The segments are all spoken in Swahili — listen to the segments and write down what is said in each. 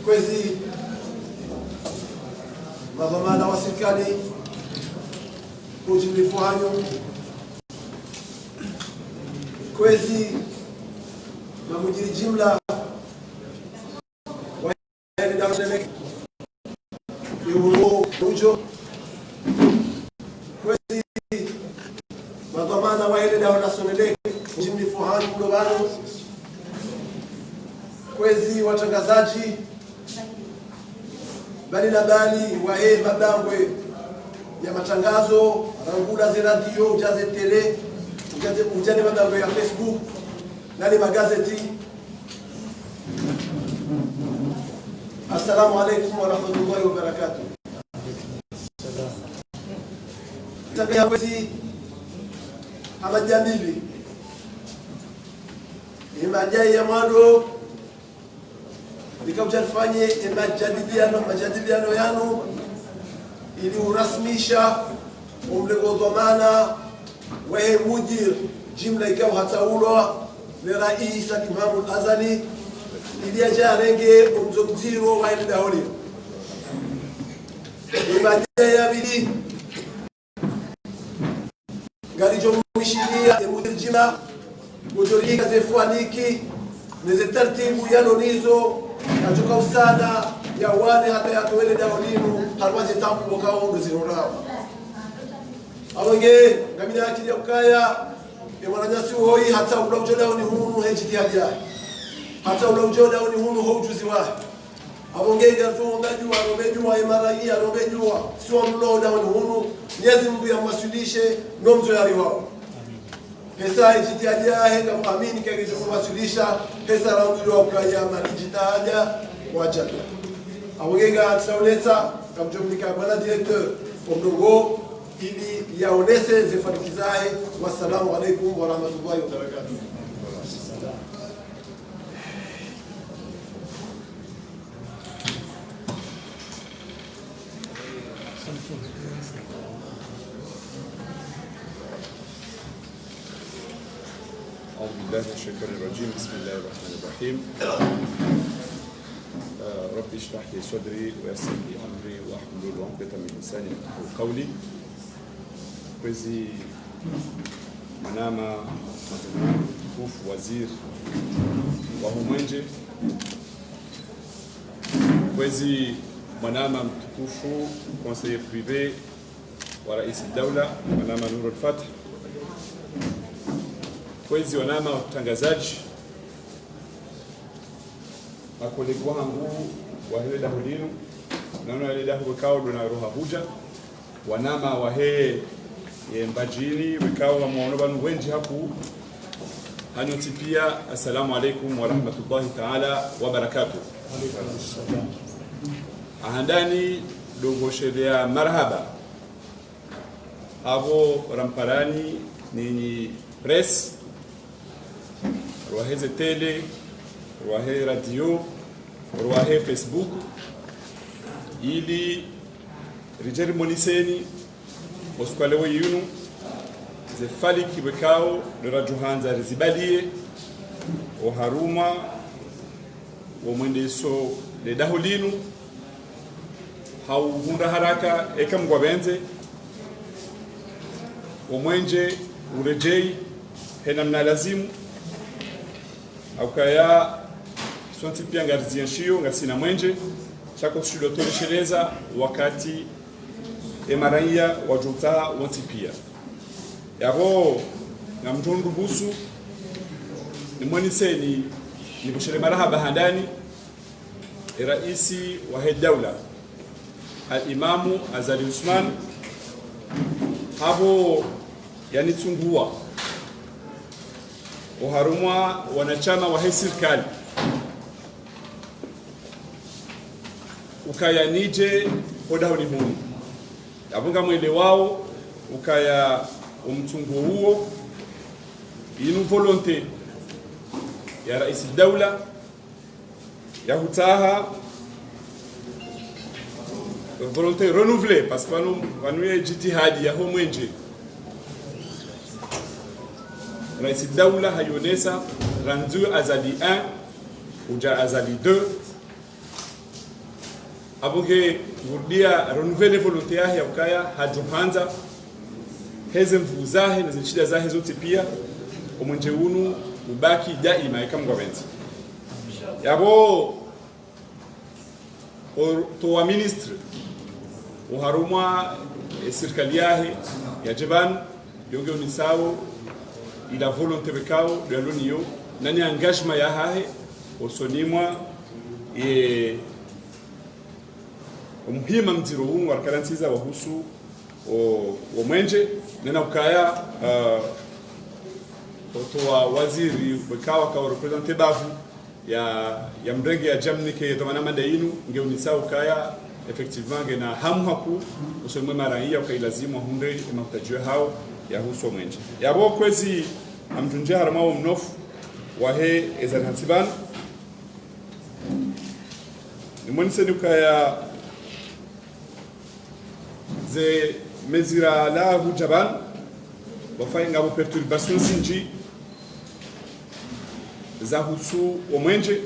kwezi madhamana wa serikali kujimlifu hanyo kwezi mamujiri jimla wa hili damu yuhu ujo kwezi madhamana wa hili damu nasoneleke kujimlifu hanyo mdobano kwezi watangazaji bali na bali wa madangwe ya matangazo rangula za radio ujaze tele ujane madangwe ya Facebook na ni magazeti. Assalamu alaikum wa rahmatullahi wa barakatuh. Tabia kwezi amajamili imajai ya mwado nikaujanifanye majadiliano yanu ili urasmisha umlego dhamana wae mujir jimla ikaw hataulwa ni rais Imam al-Azali ili ajarenge umzomziro wa ile daholi imajaya bili galijo mwishilia mujir jima kujolika zefuaniki neze tartibu yanonizo katika usada ya wale hata ya tuwele daolinu halwazi tampu wakao ndozirorao awenge ngamina akili ya ukaya ya mwananyasi hoi hata ula ujoda ni hunu hejiti haja hata ula ujoda ni hunu ho ujuzi wahi awenge gatu ngajua imaraia robejua siwa mloda ni hunu nyezi mbu ya mwasilishe nomzo ya riwao pesa ijitiaja henga muamini kage kuwasilisha pesa raundu wa ukaya malijitaja wajaka awegega atsauleta kamjomnika bwana directeur omdogo ili yaonese zifanikizae. Wassalamu alaikum wa rahmatullahi wa barakatuh. أعوذ بالله من الشيطان الرجيم. بسم الله الرحمن الرحيم. رب اشرح لي صدري ويسر لي أمري واحلل عقدة من لساني يفقهوا قولي. Kwezi manama mtukufu waziri wa Humwenje, kwezi manama mtukufu conseiller privé wa rais daula manama Nurul Fath, kwezi wanama watangazaji makolego wangu wa hele dahulinu naona hele dahu wekao dona roha huja wanama wa he mbajini wekao wa mwaono banu wenji haku hanoti pia. Assalamu alaikum wa rahmatullahi ta'ala wa barakatuh. Ahandani dogo sheria marhaba abo ramparani nini press ruaheze tele ruahe radio ruahe Facebook ili rijeri moniseni oskwalewe yunu zefali kibekao lerajuhanza rizibalie oharuma omwendeso ledahulinu hauhunda haraka eka mgwabenze omwenje urejei hena mna lazimu aukaya sonti pia ngarizia ngasina mwenje chako shudo toresheleza wakati emaraia wajuta wonti pia yabo ngamtundu busu ni mwaniseni ni bushire marhaba handani raisi wa daula al-Imamu Azali Usman habo yani tungua uharumwa wanachama wa serikali ukaya nije hoda ni hunu abunga mwele wao ukaya umtungu huo inu volonté ya rais daula ya hutaha volonté renouvelée parce que nous est jitihadi ya homwenje rais daula hayonesa randu Azali 1 uja Azali 2 abonge urdia renouveler volonté ya ukaya hajohanza heze mvuzahe na shida zahe zote pia omwenje unu ubaki daima kama gaventi yabo to wa ministre uharumwa serikali yahe ya Jaban yonge unisao ila volonté bekao de l'Union nani engagement ya hahe osonimwa umuhima mziro huu warikaransiza wahusu o mwenje nena ukaya otoa waziri wekawa kwa represente bavu ya mrenge ya jamnike domana madainu nge unisa ukaya effectivement ngena hamu haku usomwe maraia ukailazimu hunde makutajwe hao ya husu mwenje yabo kwezi amtunje harama mnofu wahe ezanatiban nimonise ukaya ze mezira la hujaban wafai ngabo perturbation sinji za husu omwenje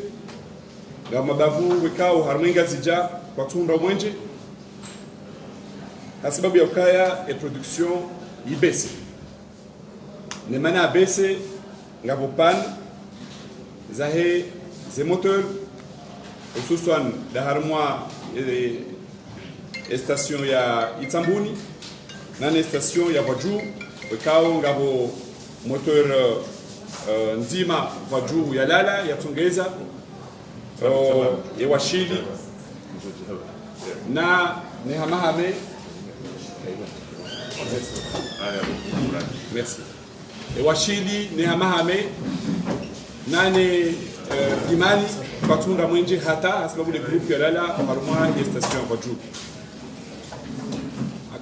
ngabo mabavu wekao harmenga zija kwa tunda omwenje sababu ya ukaya e production ibese ne mana bese ngabo pan zahe ze moteur hususan da harmwa station ya Itambuni na station ya Vaju wekao ngabo moteur nzima Vaju ya lala ya Tongeza ya washili na ne hamahame merci ya washili ne hamahame na ne imani patunda mwenje hata sababu le groupe ya lala harumwa ya station Vaju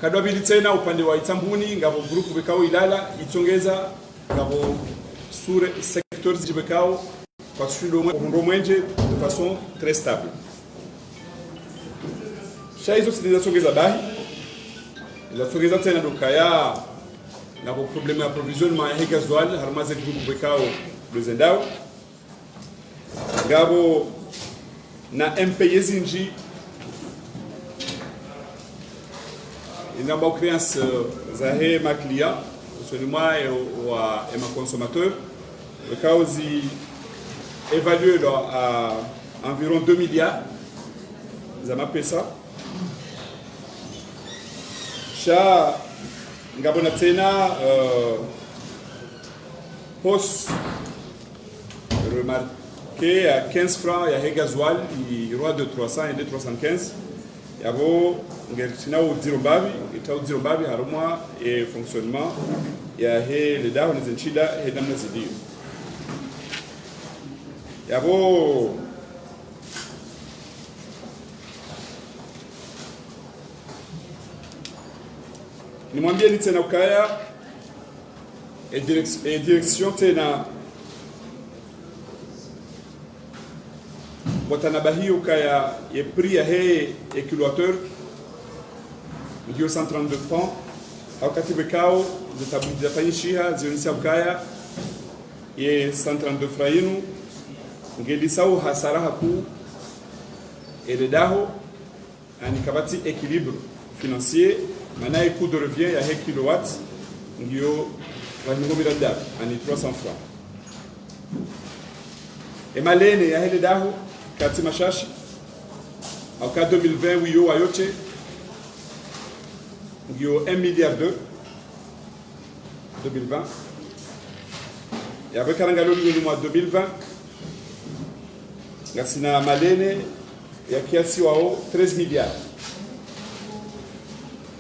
kadwabili tena upande wa Itambuni ngabo grupu bekao ilala itongeza ngabo sure secteurs zibekao kwa sundo mwenje de façon très stable shaizo zilizongeza bahi zilizongeza tena dokaya ngabo problème ya approvisionnement ya gasoil harmaze grupu bekao lozendao ngabo na MPS inji inamba créance zahe ma client seulement et ma consommateur le cas évalué à environ 2 milliards za mapesa cha ngabona tena hausse remarqué à 15 francs ya gasoil il roi de 300 et de 315 yabo ngertina udzirombavi itaudzirombavi harumwa e fonctionnement ya he le daho nzenchida he namna zidio yabo nimwambie ni tena ukaya e direction tena watanabahi ukaya ye prix ya he éculateur ndio 132 francs au katibu kao zitafanyisha zionisa ukaya ye 132 frainu ngelisau hasara haku eledaho ani kabati équilibre financier mana coût de revient ya he kilowatt ndio rango mirada ani 300 francs e malene ya he daho kati mashashi au cas 2020 wiyo ayote ndio 1 milliard 2020 et avec karangalo ni mois 2020 ngasina malene ya kiasi wao 13 milliards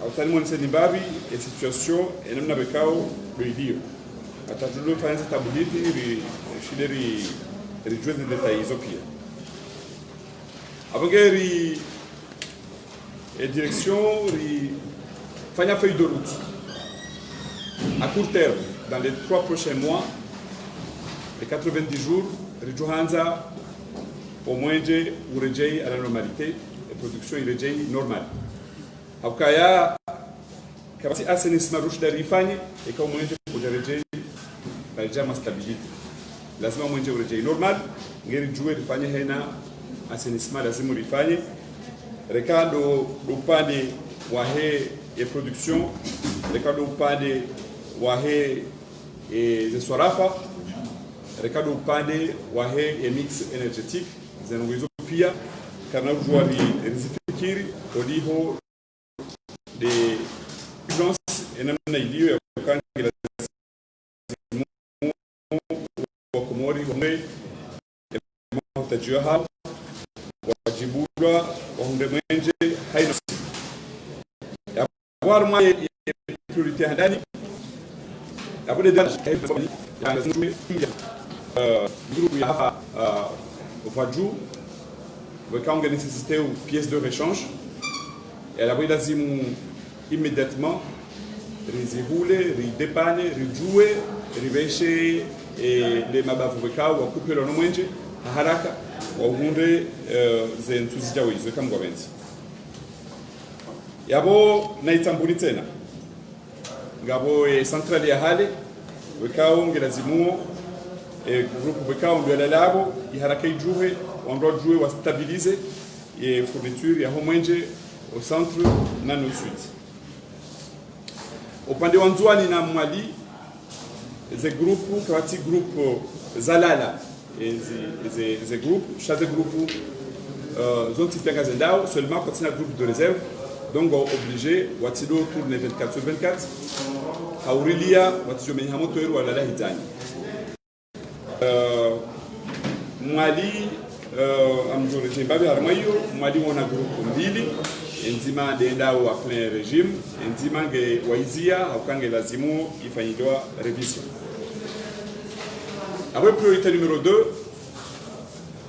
au tani mwanse ni babi et situation et namna bekao bedio atatulo fanza tabuliti shideri rejoindre des détails opia avangeri et direction fanya feuille de route à court terme dans les 3 prochains mois les 90 jours rijohanza au moins urejei à la normalité et production irejei normale hakaya kabati assainissement rushda rifanye et comme moins urejei balijama stabilité lazima moins urejei normal ngeri juwe rifanye hena assainissement lazima rifanye rekado upande wa he ya production, rekado upande wa he za swarafa, rekado upande wa he ya mix energetic zenguizo pia kana ujua rizifikiri odiho de urgence enamna iliyo ya kukanga wa komori hunde utajua hao wajibulwa wahunde mwenje haina ya war mwa priorite handani abode dan ya nzume groupe ya hafa ofaju wakanga nécessité ou pièces de rechange et la lazima immédiatement rizihule ridepane rijue riveshe le mabavu wekao wakupe lo mwenje haraka wahunde zentu zijawizo kama gwabenzi yabo naitambuli tena ngabo centrale ya hale wekao ngelazimuo groupe wekao ndio labo iharaka ijuhe wando juwe wa stabiliser et fourniture ya homwenje au centre na no suite upande wa Nzwani na Mwali ze groupe kati groupe zalala ze groupe chaque groupe zone tipanga zendao seulement quand un groupe de réserve donc obligé watido tourner 24 sur 24 haurilia watijo menya moto yeru wala hizani Mwali amjore jembabe harmayo Mwali wona groupe mbili enzima dendao wa plein régime enzima nge waizia aukange lazimu ifanyidwa révision. Après priorité numéro 2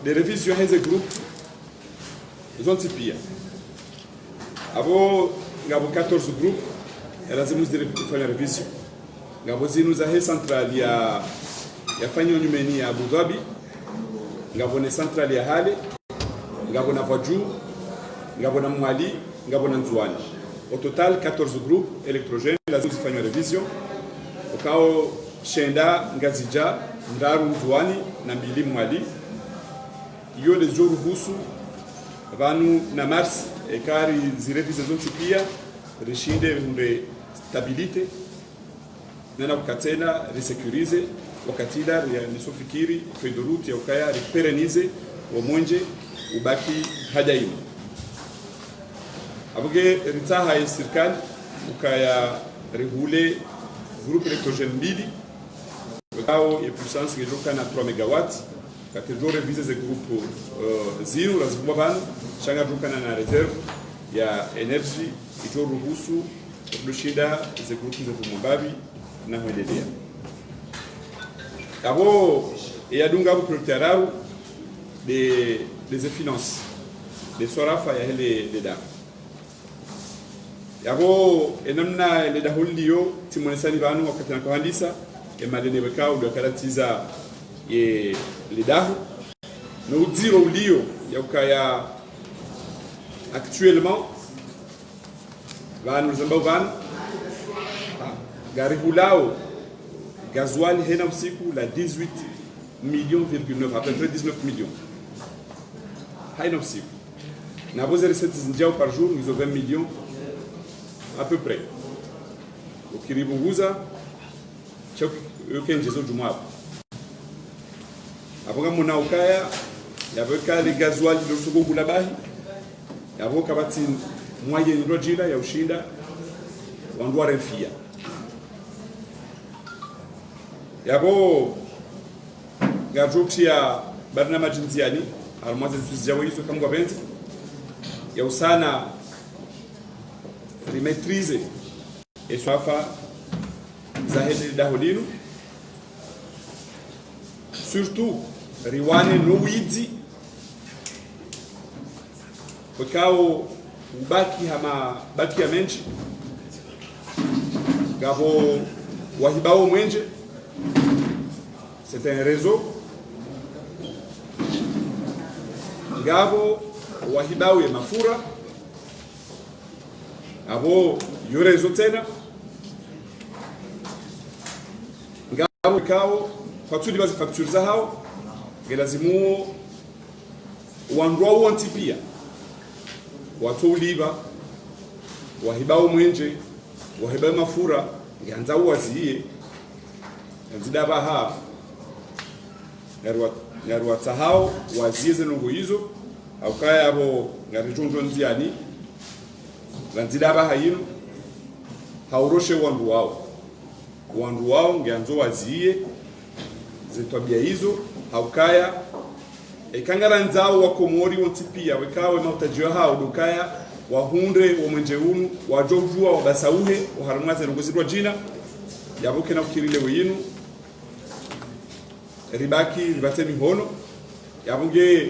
des révisions des groupes zontipia abo ngabo 14 groupes lazimu zifanya révision ngabo zinu za he central ya fanyo nyumeni ya Abu Dhabi ngabo ne central ya Hale ngabo na Vaju ngabo na Mwali ngabo na Nzwani. Au total 14 groupes électrogènes lazima zifanywe révision ukao shenda ngazija ndaru Nzwani na mbili Mwali iyo les jours ruhusu vanu na mars ekari zirevise zonse pia rishinde hunde stabilite nena kukatena resécuriser wakatila ya nisofikiri feuille de route ya ukaya reperenize wamonje ubaki hadaima abuge ritaha ya serikali ukaya rehule groupe électrogène mbili wakao ya puissance ngejoka na 3 MW katejo revise ze groupe zero lazima bana changa jokana na reserve ya energy ijo ruhusu kushinda ze groupe za Mumbabi na kuendelea abo yadunga bu proteraru des finances des sorafa ya hele da yabo enamna le da holio timonesani banu wakati na kuhandisa emadene bekao ndio karatiza ye le dahu no zero ulio ya ukaya actuellement banu zamba banu gari hulao gasoil hena usiku la 18 millions, à peu près 19 millions. Hena usiku. Na boze recettes zinjao par jour, ils ont 20 millions à peu près. Ukiribuguza chok yoke njezo jumwa. Apoka mona ukaya yaboka le gasoil do sugo kulabahi. Yaboka bati moyen rojila ya ushinda wandwa refia. Yabo gajoksia barnamaj nziani almaze tuzijawo hizo kama gwabenzi ya usana rimetrize eswafa zahedi daholinu surtout riwane no wizi wakao ubaki hama baki ya menchi gabo wahibao mwenje. C'est un réseau. Gabo wahibao ya mafura. Abo yo réseau tena. Gabo kao kwa tudi bazi facture za hao. Gelazimu wandwa wanti pia. watu uliva wahibao mwenje wahibao mafura nganza waziye nzida baha ngarwa tahao waziye zenongo hizo au kaya abo ngarijonjo nziani nzida baha yino hauroshe wandu wao nganzo waziye zetwabia hizo haukaya ikangara nzao wakomori wontipia wekawe mautajiwa hao dukaya wahunde womwenje unu wajovua wabasauhe uharamwaze runguzirwa jina yabuke na ukirile winu ribaki ribate mihono yabunge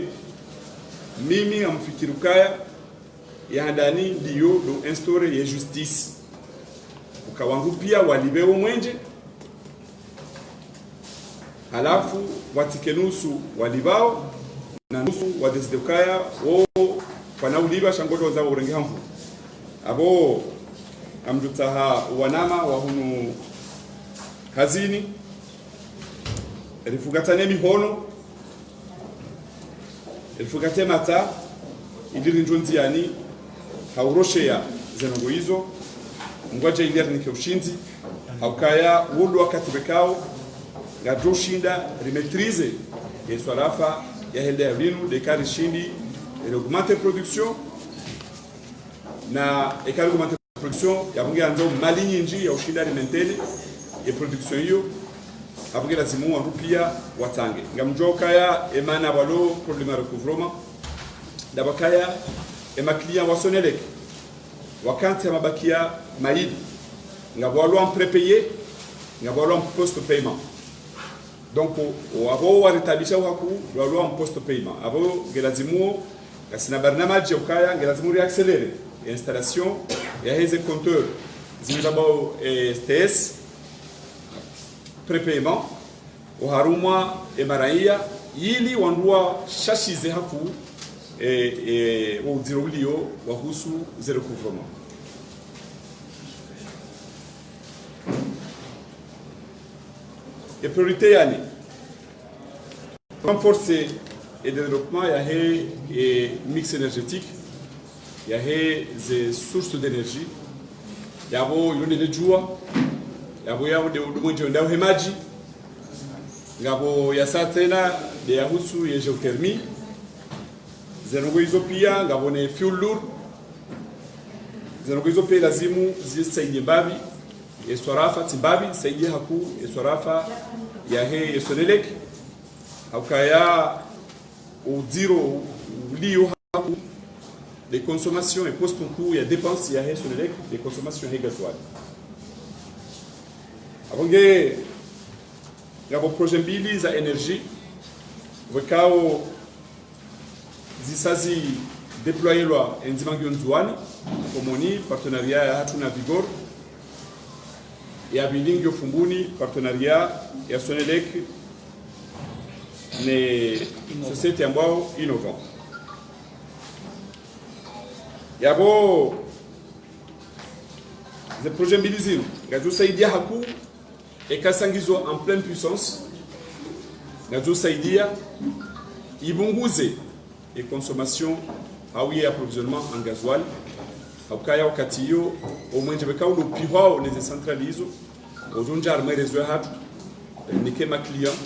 mimi amfikirukaya yahandani ndiyo do instore ya justice ukawangu pia walibewo mwenje halafu watike nusu walibao na nusu wadesidekaya wo wanauliba shangoto za urenge hamvu abo amdutaha wanama wahunu hazini rifugatane mihono rifugate mata idiri njonzi yani hauroshea zenongo hizo ngwaje ilernike ushinzi haukaya wudu wakati bekao ngadoshinda rimetrize yeswarafa ya helde ya vinu dekari shindi augmenter production na ekari augmenter production yabunge anzo mali nyinji ya ushinda alimentele ya production hiyo abunge lazimu wangu pia watange ngamjoka ya emana walo problema recouvrement dabakaya ema client wa Sonelec wakati ya mabakia maidi ngabwalo en prépayé ngabwalo en post paiement donc abo waritabisha haku walo en post paiement abo gelazimu kasina barnamaji ukaya ngelazimu reaccelerer installation ya heze compteur zimzabo STS prépaiement uharumwa emaraia ili wandua shashize haku uziro ulio wahusu zero recouvrement et priorité yani renforcer et développement ya he mix énergétique ya he des sources d'énergie yabo yone le jua yabo yabo de udumunje ndao he maji ngabo ya satena de yahusu ya géothermie zenongo hizo pia ngabo ne fuel lourd zenongo hizo pia lazimu zisaidie babi eswarafa timbabi saidie haku eswarafa ya he Sonelec haukaya uziro ulio haku de consommation et post concours ya dépenses ya he Sonelec de consommation he gasoil abonge ngabo projet mbili za energie wekao zisazi déployer lwa enzimangi nzuani komoni partenariat ya hatu na Vigor ya bilingi ofumbuni partenariat ya Sonelec ne société ambao innovant yabo ze projet mbili zino ngazo saidia haku ekasangizwa en pleine puissance ngazo saidia ibunguze et consommation hawiye approvisionnement en gasoil haukaya wakati hiyo omwenje bekao no pihao ne centralizo ozunja arme rezo hatu nike ma client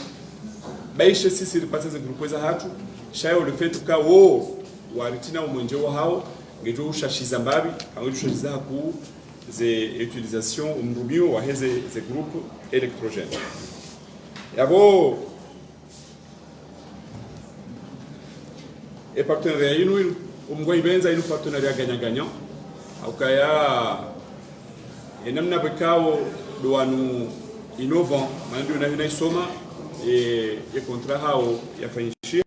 baishe sisi ripata ze groupe za hatu shayo le fait ka wo waritina omwenje wo hao ngejo ushashiza mbabi hango ushashiza haku ze utilisation umrubio wa heze ze groupe électrogène yabo et partenariat inu umgoi benza inu partenariat gagnant-gagnant aukaya enamna bekao doanu innovant mandio na inaisoma e contrat hao yafanyishia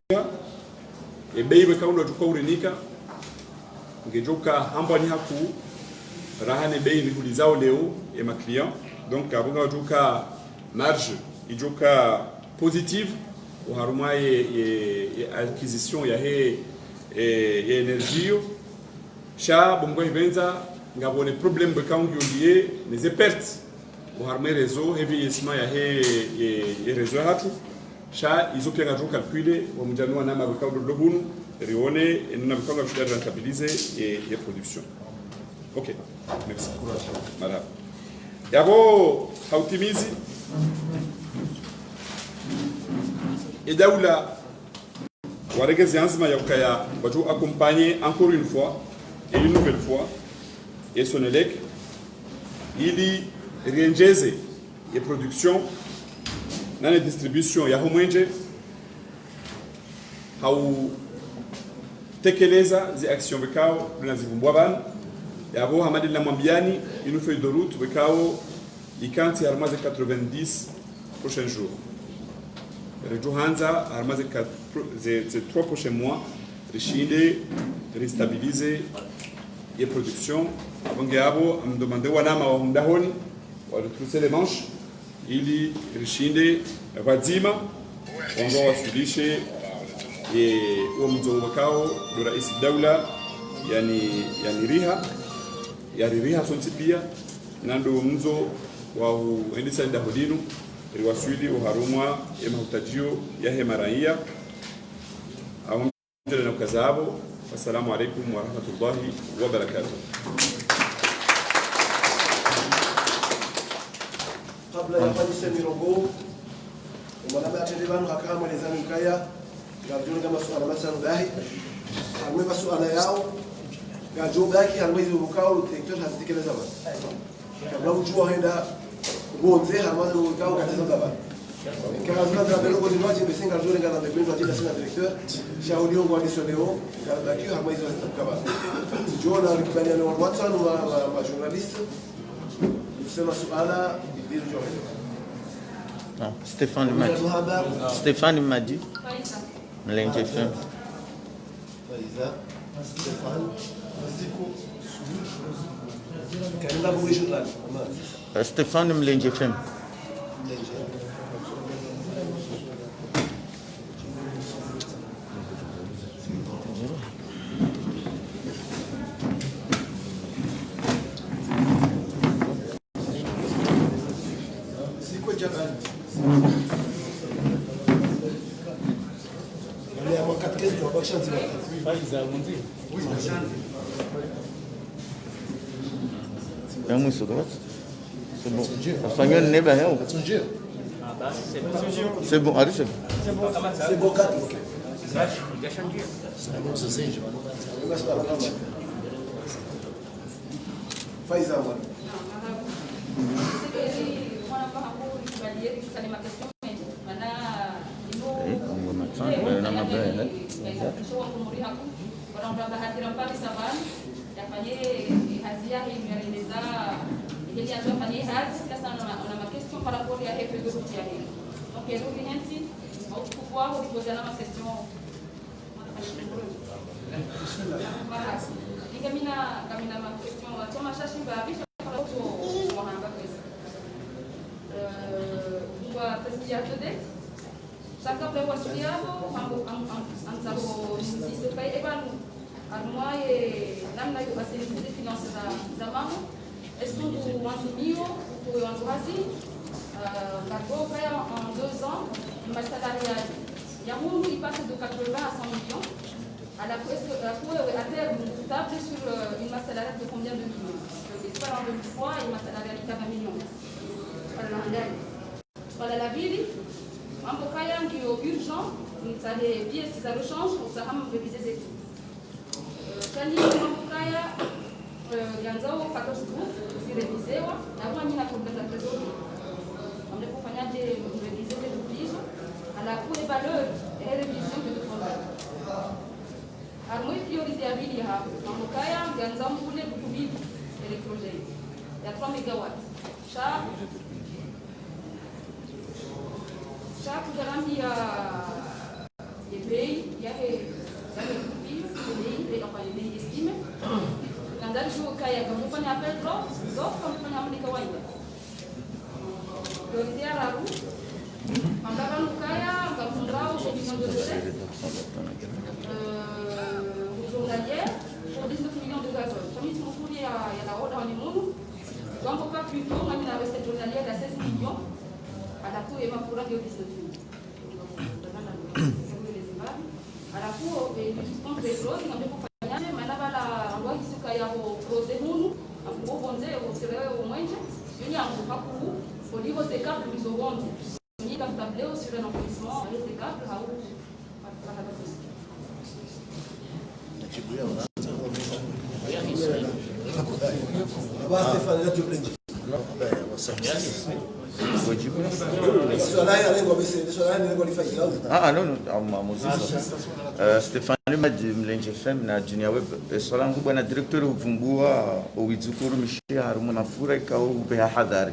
e bei bekao ndo tukao urenika ngejoka hambani haku rahane bei nihulizao leo e ma client donc abunga joka marge ijoka positive uharuma ye acquisition ya he énergie sha bongo ibenza ngabone problème bekao ngiye les pertes uharuma réseau he vieillissement ya he réseau hatu sha izo pia ngaju calcule wa mjanua nama vikao do lobunu rione na vikao ngaju rentabiliser et production. OK, merci. Marhaba. Yabo hautimizi edaula waregezi anzima ya ukaya watu accompagner encore une fois et une nouvelle fois et Sonelec ili riengeze ya production na na distribution ya homwenje hau tekeleza zi action bekao tunazivumbwa bana yabo hamadi na mwambiani une feuille de route bekao ikanti armaze 90 prochains jours Rejo Hanza armaze ces 3 prochains mois rishinde restabiliser les productions abangabo amdomande wanama wa hundahoni wa retrousser les manches ili rishinde wazima wango wasulishe huo mzozo kao do rais daula yani riha sonti pia nando mzo wa endisa ndahodinu riwaswili uharumwa ya mahutajio ya hemaraia au na kazabo. Assalamu alaikum wa rahmatullahi wa barakatuh. Kabla ya kufanya mirongo mwanadamu atendelano hakama lezani kaya gajuni kama suala masala dahi hamwe masuala yao gajo yake hamwe ukao tektor hazitekeleza bana kabla ujua henda bonze hamwe ukao katika bana kama zina za logo zimaji besenga jure ngana de kwenda jina sina directeur shauri yangu additioneo kabla hamwe hizo zitakaba jona alikubaliana na Watson wa journalist sema suala ndio johe. Non, Stéphane m'a dit. Mlenje FM. Stéphane Mlenje FM. C'est bon. C'est bon. Allez, c'est bon. C'est bon, par rapport à l'effet de route. Donc, il y a une pouvoir vous poser la question. En 2 ans, une masse salariale. Yamoulou, il passe de 80 à 100 millions. À terme, vous tablez sur une masse salariale de combien de millions? C'est pas en 2003, une masse salariale qui a 20 millions. Voilà la ville. En Bokaya, qui est urgent, ça les pièces, ça le change, ça va me réviser les tout. Kali, en Bokaya, Ganzao, 14 groupes, c'est révisé. Avant, il y a un problème de la trésorerie. On est pour faire des révisions de l'oblige à la cour des valeurs et révision de l'oblige. Alors, moi, priorité à Bilia, en Bokaya, Ganzao, vous voulez beaucoup vite électrogène. Il y a 3 mégawatts. Chaque garantie des pays, il y a des pays, enfin les pays estimés. Quand on joue au Kaya, quand on fait un appel d'offres, quand on fait un appel d'offres, priorité à la roue. Quand on va au Kaya, quand on va aux millions de recettes journalières pour 19 millions de gazole. Comme ils sont fournis à la haute dans les mondes, donc on va plutôt, on a une recette journalière à 16 millions. À la cour, il va pour 19 millions. ponto de close na bem acompanhar mas na bala agora isso que ia o close mundo a vou bonzer o será o mãe eu ia um pouco por isso você cap do zoando ni cap tableu sur un emplacement les cap là où para cada coisa Basta Stefano já te prende. Stefani Maji Mlenje FM na Junior Web swala langu bwana director uvumbua uwizukuru mishia harumu mafura ikao ubeha hadhari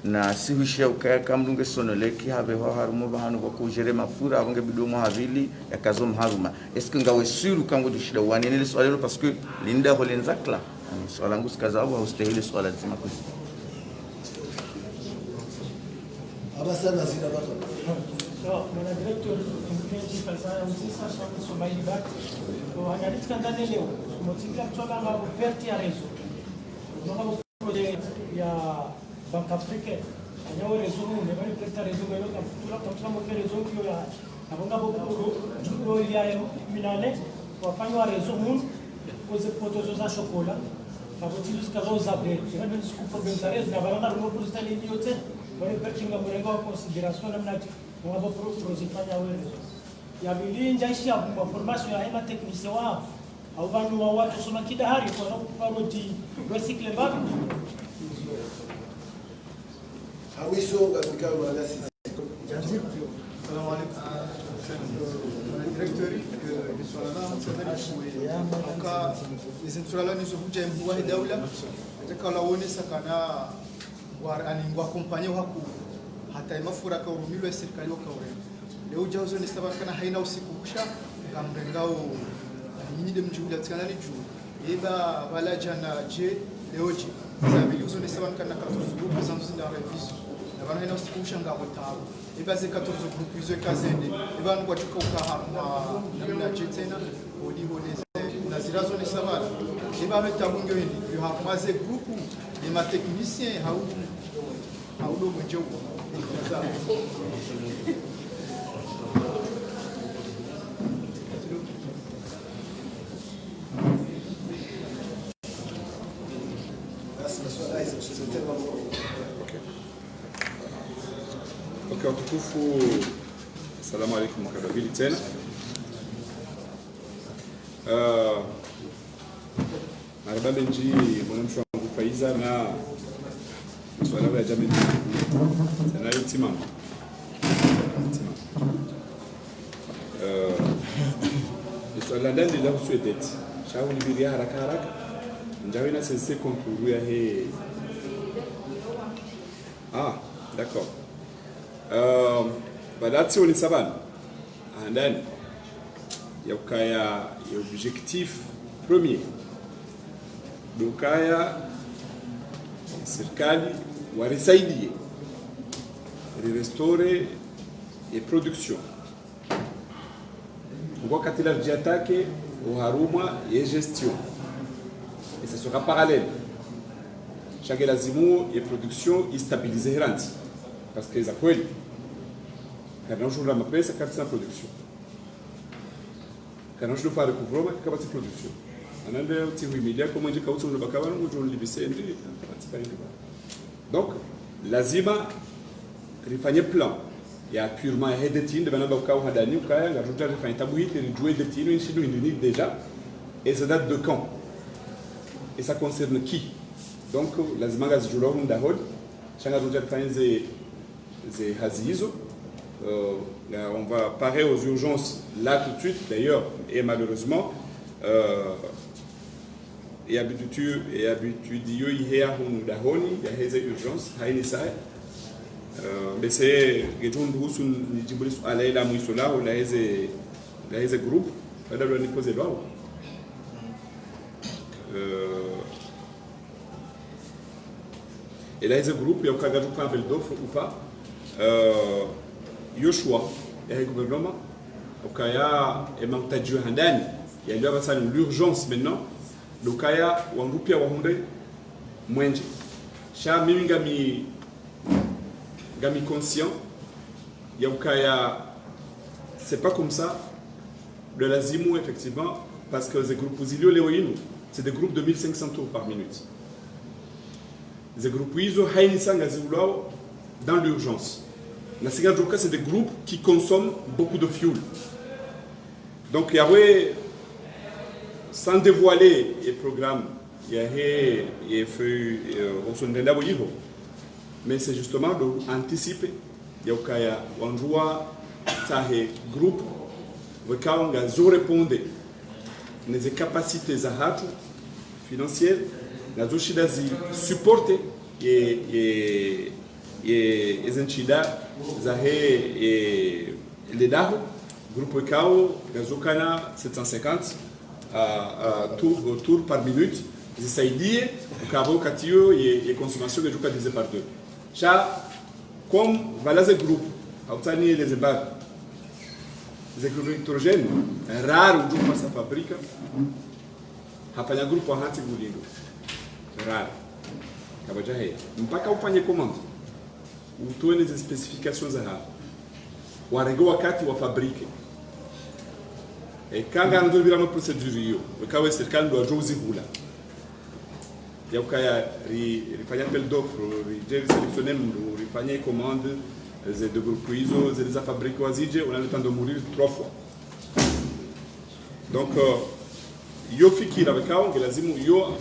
na sihushia ukaya kamlunge sonoleki habe harumu bahanu kwa kujere mafura abonge bidomo havili yakazom haruma est-ce que ngawe suru kango dushida wanene swala lo parce que linda holenzakla swala langu sikazabu haustahili swala zima kusi Abasana zina watu. Mwana director mpenzi falsana msisa soma ilibaki. Kwa analitika ndani leo. Motinga kutoka ngabo perti ya rezo. Ngabo projet ya Bank Afrique. Anyawe rezo ne bali presta rezo ngelo kapitula mo rezo kio ya. Abonga bobo julo ya minane wafanywa rezo mun koze potozo za chocolat. Abotilu skazo zabe. Ndio siku problem za rezo na barana rumo polisi ni yote. Bari pertinga murenga consideração namnati ngabo projet fanya wewe ya bilinja ishi ya formation ya ema technicien wa au bantu wa watu soma kidahari kwa paroti recycle babi Hawiso katika mwanasi. Assalamu alaikum. Directeur de Solana mtendani kwa izinturala ni zokuja mbuwa daula atakala wone sakana war aningwa kompanyo haku hata imafura ka urumilo ya serikali wakaure leo jazo ni sababu kana haina usikusha kamrengao nyinyi de mjulia tsikana ni juu eba wala jana je leoji sabili uzo ni sababu kana 14 groupe zanzu na revision na bana haina usikusha ngabo tabu eba ze 14 groupe izo kazende eba ngwa chuka ukaharma na je tena odi honeze na zirazo ni sababu eba metabungo ni yo hakmaze groupe les ma techniciens haudo mwenjeu Okay, watukufu, assalamu alaikum mkabili tena. Marabale nji mwanamshu wangu Faiza na swala ya jamii na yotimama. Swala ndani la Sweden. Shauri biria haraka haraka. Njawina sense konkuru ya he. Ah, d'accord. Badati oni sabana. Ndani ya ukaya ya objectif premier. Dukaya serikali warisaidie restaurer et production wakati la jiatake uharuma et gestion et ce sera parallèle chaque lazimu et production istabiliser ranti parce que za kweli kana jour la mapesa kabisa production kana jour faire recouvrement kabisa production anande utimu immédiat comme je kautu bakaba ngo libisende donc lazima rifanye plan ya purement hedetine de banaba ukao hadani ukaya ngaruta rifanye tabuhiti rijouer detine inshidu indini déjà et ça date de quand et ça concerne qui donc lazima gazijula ndahod changa ruta rifanye ze hazizo on va parer aux urgences là tout de suite d'ailleurs et malheureusement et habitude yo ihea hunu dahoni ya heze urgence haini sai mais c'est getun husu ni jimbuli ala ila muisola la heze group baada ya nipose dwao et la heze group ya ukaga tu appel d'offre ou pas yo choix ya gouvernement ukaya emantajiwe handani ya ndio basa l'urgence maintenant Lukaya wangupia wahunde mwenje. Sha mimi gami conscient ya ukaya c'est pas comme ça le lazimu effectivement parce que les groupes zilio leoinu c'est des groupes de 1500 tours par minute. Les groupes iso hainisa ngazulao dans l'urgence. La Sigajoka c'est des groupes qui consomment beaucoup de fuel. Donc il y avait, sans dévoiler les programmes, il y a fait mais c'est justement d'anticiper. Il y a un groupe qui répondre les capacités financières, les supporter et les groupe Kao, Gazokana 750 tours par minute. Ça dit que et consommation de Juka divisé par deux. Comme voilà ce groupe, obtenir les ébarques, les électrogènes, rares ou pas sa fabrique, hapana groupe wa hanti gulindo. Rare. Kabajahe. Mpaka ufanye commande. Utoe les spécifications za hapo. Warego wakati wa fabrique. Et quand on a une procédure, on a serikali ndo ajuzi hula. Ya ukaya rifanya appel d'offre, sélectionner rifanya commande de groupe ISO, les fabriques wazije, on a le temps de mourir 3 fois. Donc yo fikira bakao lazimu yo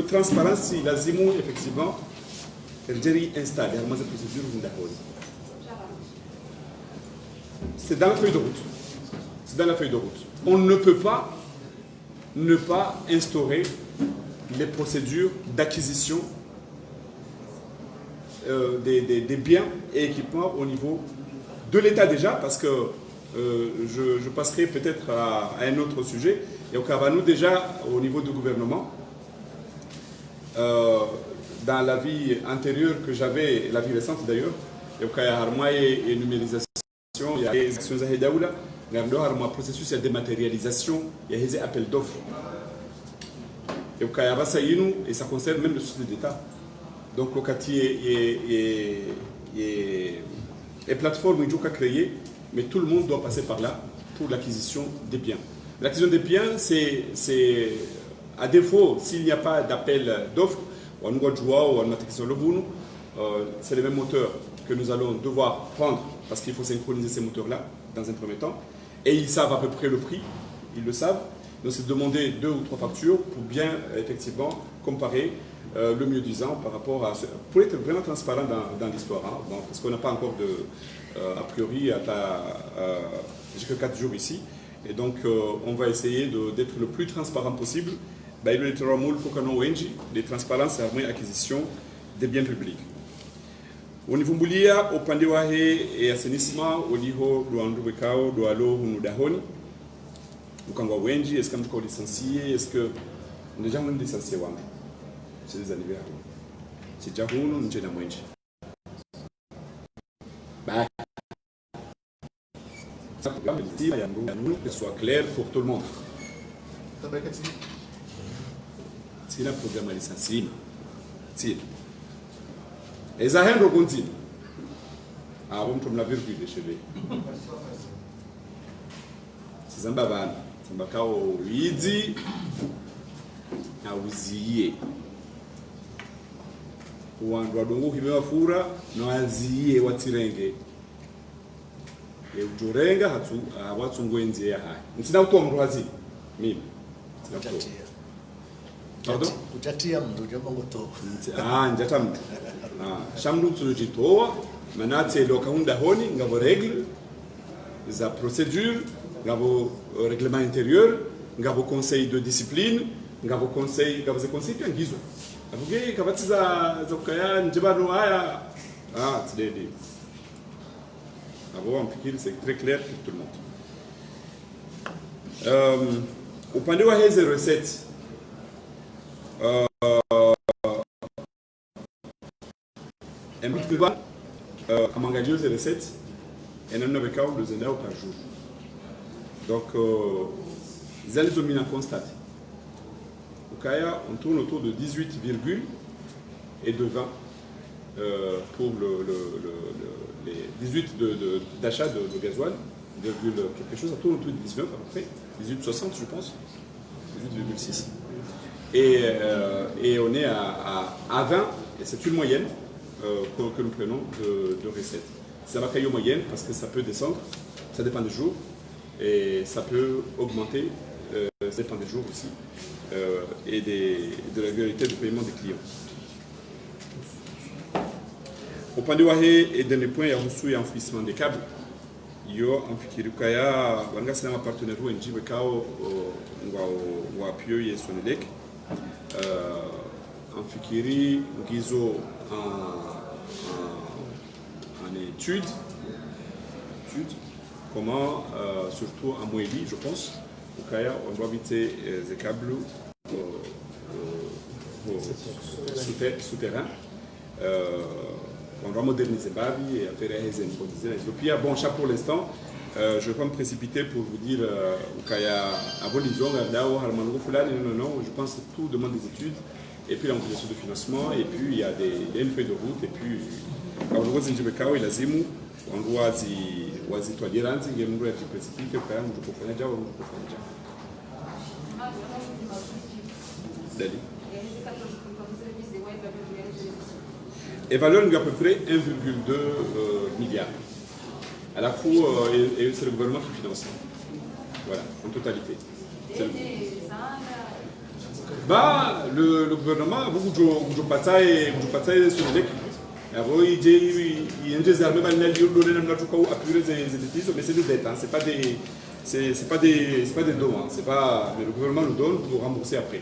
transparence lazimu effectivement elle installé à cette procédure ndakoni. C'est dans la feuille de route. C'est dans la feuille de route. On ne peut pas ne pas instaurer les procédures d'acquisition des biens et équipements au niveau de l'État déjà, parce que je passerai peut-être à un autre sujet. Et au Cavano déjà au niveau du gouvernement, dans la vie antérieure que j'avais, la vie récente d'ailleurs, il y a une numérisation. Il y a des actions à Hedaoula, il y a un processus de dématérialisation, il y a des appels d'offres. Et ça concerne même le société d'État. Donc, le quartier est plateforme qui a créé, mais tout le monde doit passer par là pour l'acquisition des biens. L'acquisition des biens, c'est à défaut, s'il n'y a pas d'appel d'offres, c'est les mêmes moteurs que nous allons devoir prendre parce qu'il faut synchroniser ces moteurs-là dans un premier temps. Et ils savent à peu près le prix, ils le savent. Donc c'est de demander 2 ou 3 factures pour bien effectivement comparer le mieux disant par rapport à... Pour être vraiment transparent dans l'histoire, hein, bon, parce qu'on n'a pas encore a priori, j'ai que 4 jours ici. Et donc on va essayer d'être le plus transparent possible. Les transparences et acquisition des biens publics. Au niveau Mbulia, au Pandewahe et assainissement, au niveau de Andrubekao, de Alo, ou Dahoni, au Kangwa Wenji, est-ce qu'on est licencié? Est-ce que nous avons déjà licencié? C'est des anniversaires. C'est déjà nous, nous sommes Wenji. Que ce soit clair pour tout le monde. C'est un programme de licenciement. Et ça a un continue. Avant de la virgule de cheveux. C'est un baban. C'est un bacao idi. Na uziye. Uwandu wadongo kimewafura na waziye watirenge. E ujorenga hatu watu ngwenzi ya hai. Ntina utomru hazi. Mimi. Pardon? Utatia mtu jamango to. Njata mtu. Shamdu tulojitoa manate lo kaunda honi ngabo règle za procédure ngabo règlement intérieur ngabo conseil de discipline ngabo conseil ngizo avuge kabatiza za kukaya njibano haya tidede ngabo amfikiri c'est très clair pour tout le monde. Upande wa hizo recettes à m'engager aux recettes et nous avons cas de zéro par jour. Donc, les aluminiums constatent. Au Kaya, on tourne autour de 18, et de 20 pour les 18 d'achat de gasoil quelque chose, ça tourne autour de 19 à peu près, 18,60 je pense, 18,6. Et on est à 20, et c'est une moyenne que nous prenons de recettes. Ça va cailler moyenne parce que ça peut descendre, ça dépend des jours, et ça peut augmenter, ça dépend des jours aussi, et de la régularité du paiement des clients. Au point de vue et dans les points, il y a un enfouissement des câbles. Yo amfikiri kaya wanga sina partenaire wengi bekao wa appuyer ye Sonelec amfikiri ngizo en étude comment surtout à Moélie je pense au kaya on doit éviter les câbles souterrains. On va moderniser Babi et faire des improvisations. Et puis, bon, chat pour l'instant, je ne vais pas me précipiter pour vous dire qu'il y a un bon disons, non, je pense que tout demande des études, et puis l'organisation de financement, et puis il y a une feuille de route, et puis, quand on voit Zinjibekao, il a Zimu, on voit Zitoyer, il y a une nouvelle spécifique, quand même, je peux faire déjà, ou je peux faire déjà. Dali. Et valeur à peu près 1,2 milliard. À la fois, et c'est le gouvernement qui finance. Voilà, en totalité. Bah, le gouvernement, vous avez bataille sur les il y a des armées mais c'est des dettes, c'est pas des dons, mais le gouvernement nous donne pour rembourser après.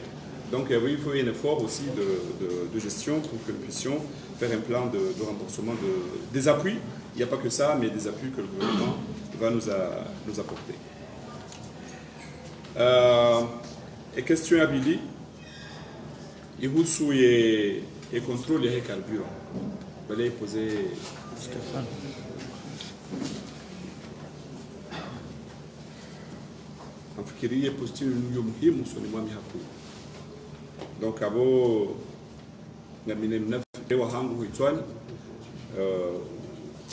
Donc il faut un effort aussi de gestion pour que nous puissions faire un plan de remboursement des appuis. Il n'y a pas que ça, mais des appuis que le gouvernement va nous apporter. Et question à Billy, il y a contrôle des carburants. Vous allez poser Stéphane. Nafikiri posti ni muhimu swali mwami hapo. Donc abo ngamine mnafikiri hangu huitwani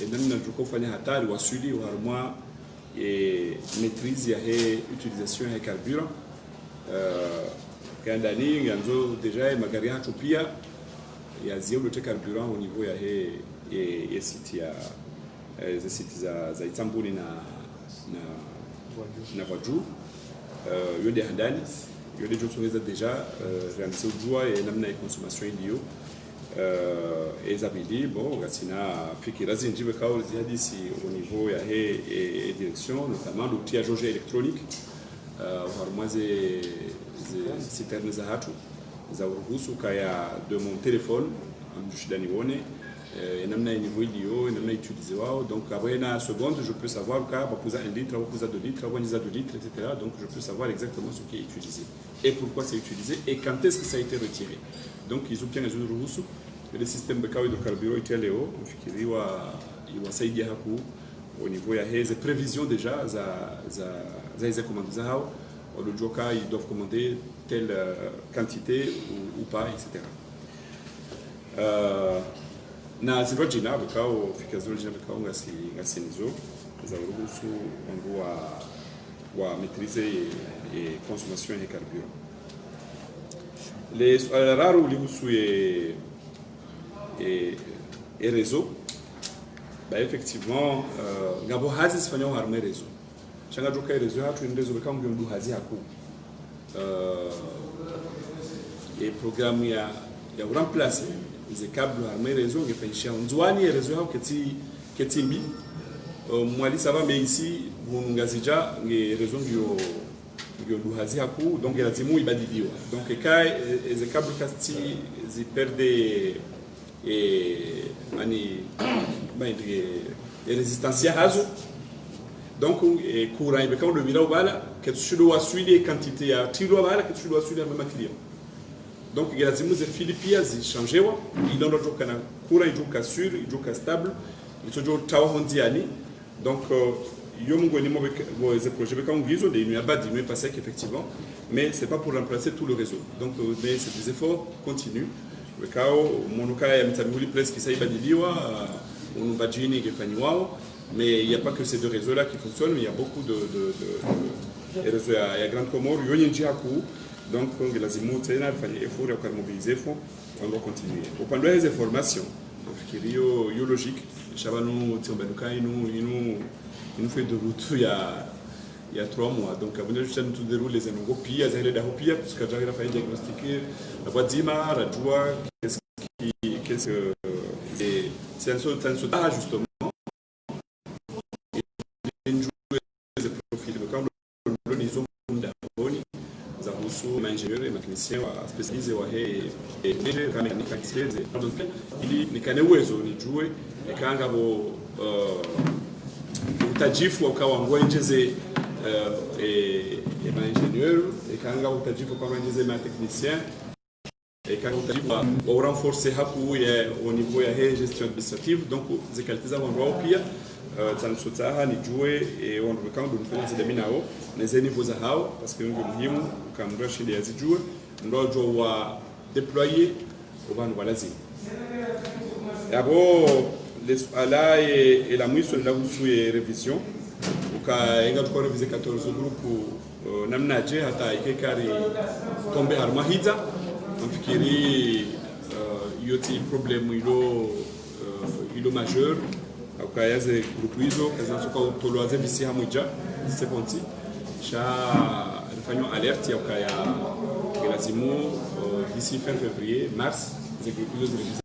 enani najuko kufanya hatari wasuli harmwa maîtrise ya utilisation ya carburant kandani nganzo deja magari hacho pia ya zio de carburant au niveau ya site ya site za Itambuni na Vaju yode handani yode jotongeza deja réalisé ujua et namna ya consommation iliyo ezabili bon gatina fikira zinjibe kauli zihadisi au niveau ya direction notamment l'outil à jauge électronique harmwa ze citernes za hatu za uruhusu kaya de mon téléphone amjushidani wone namna ya niveau iliyo namna utiliser wao donc après na seconde je peux savoir ka bapuza 1 litre bapuza 2 litres bapuza 2 litres etc. donc je peux savoir exactement ce qui est utilisé et pourquoi c'est utilisé et quand est-ce que ça a été retiré. Donc ils ont bien les uruhusu le système de carburant italio ufikiriwa iwasaidia hapo au niveau ya hizo prévisions déjà za hizo commandes zao walojoka ils doivent commander telle quantité ou pas etc. Na zirojina bakao fikazorojina bakao ngasinizo za uruhusu wangu wa maîtriser et consommation de carburant. Les rares ulihusu et réseau bah effectivement ngabo hazi sifanya harme réseau changa joka réseau hatu ndezo bakao ndu hazi haku et programme ya remplacer les câbles armés réseau ngefanyisha nzwani ya réseau hao ketimbi mwali ça va mais ici ngazija nge réseau ngyo duhazi haku donc lazimu ibadiliwa donc kai les câbles kasti zi perde ani baindre résistance hazo donc courant ibeka ndo bila ubala ketushudo waswili quantité ya tilo bala ketushudo waswili même client. Donc il y a des choses philippines qui changent. Il y a des gens qui courent, ils sont sûrs, ils sont stables, ils sont mondiaux. Donc il y a des projets qui sont passés effectivement, mais ce n'est pas pour remplacer tout le réseau. Donc c'est des efforts continus. Le cas où mon cas est presque ça ibadiliwa, on va dire que fanywa, Mais il n'y a pas que ces deux réseaux-là qui fonctionnent, mais il y a beaucoup de réseaux. Il y a Grande Comore, il y a Njiaku, donc il y a des montagnes, il faut mobiliser, on doit continuer. Au point de vue des informations, il y a logique, il nous fait de route il y a 3 mois. Donc, avant de tout dérouler les années, parce que j'ai fait diagnostiquer la boîte d'Ima, la joie, qu'est-ce que c'est un saut justement. Ingénieur et mécanicien spécialisé et nikane uwezo nijue nikanga bo utajifu ukawa ngwenjeze ingénieur ikanga utajifu kwa ngwenjeze ma technicien ikanga utajifu wa renforcer haku au niveau ya gestion administrative. Donc zikalitiza wanwa pia tsansotaha nijue wandu kama dunfanya zidaminao neze niveau za hao parce que ndio muhimu kamra shinde yazijue ndojo wa déployer au bantu balazima yabo ala et la mwiso la kusuye revision ukaenga tukao revise 14 groupe namna je hata ikekari tombe harmahita mfikiri yoti problème ilo majeur ukayaze grupu hizo kazinatoka toloaze visi hamuja seponti sha rifanywa alerte ya ukaya lazimu d'ici fin février mars ze grupu hizo zilivisa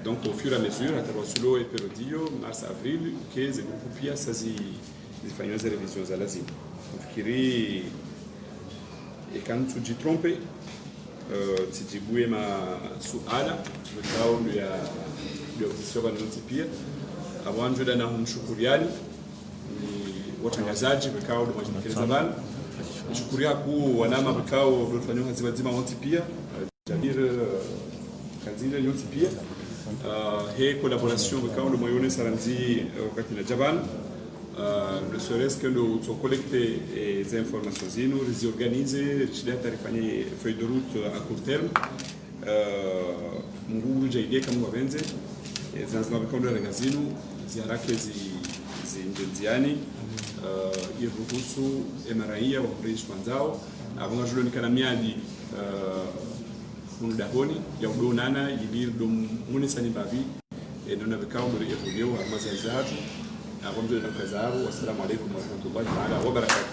donc au fur et à mesure atawasulo et perodio mars avril que ze grupu pia zifanywa ze revisions za lazima nafikiri quand tu te trompes, tu dis ma suala, le cas où il y a opposition à notre avant je dana humshukuriani ni watangazaji vikao ndio majina bana shukuria ku wanama vikao vilifanywa kazi wazima wote pia Jamir kazini yote pia he collaboration vikao ndio moyone saranzi wakati na Japan. Ne serait-ce que nous collecter les informations, nous les organiser, les feuilles de route à court terme. Mungu j'ai idée comme vous avez dit, les ensembles comme le magazine, ziara que zindiani, iruhusu MRI au British Manzao, avant que je le kanamiadi mundahoni ya udonana yibir dum munisani babi et nous n'avons qu'à le évoluer à Mazazar. Bonjour Kazaru, assalamu alaikum wa rahmatullahi ta'ala wa barakatuh.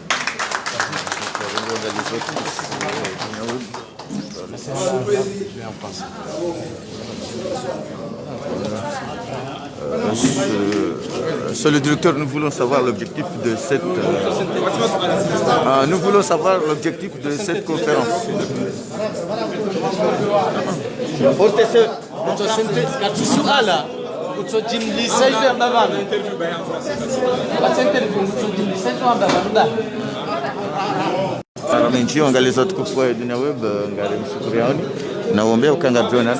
Monsieur le directeur, nous voulons savoir l'objectif de cette conférence. Menchi angalizo tukufua dunia web ngari mshukuriani na uombea ukanga drone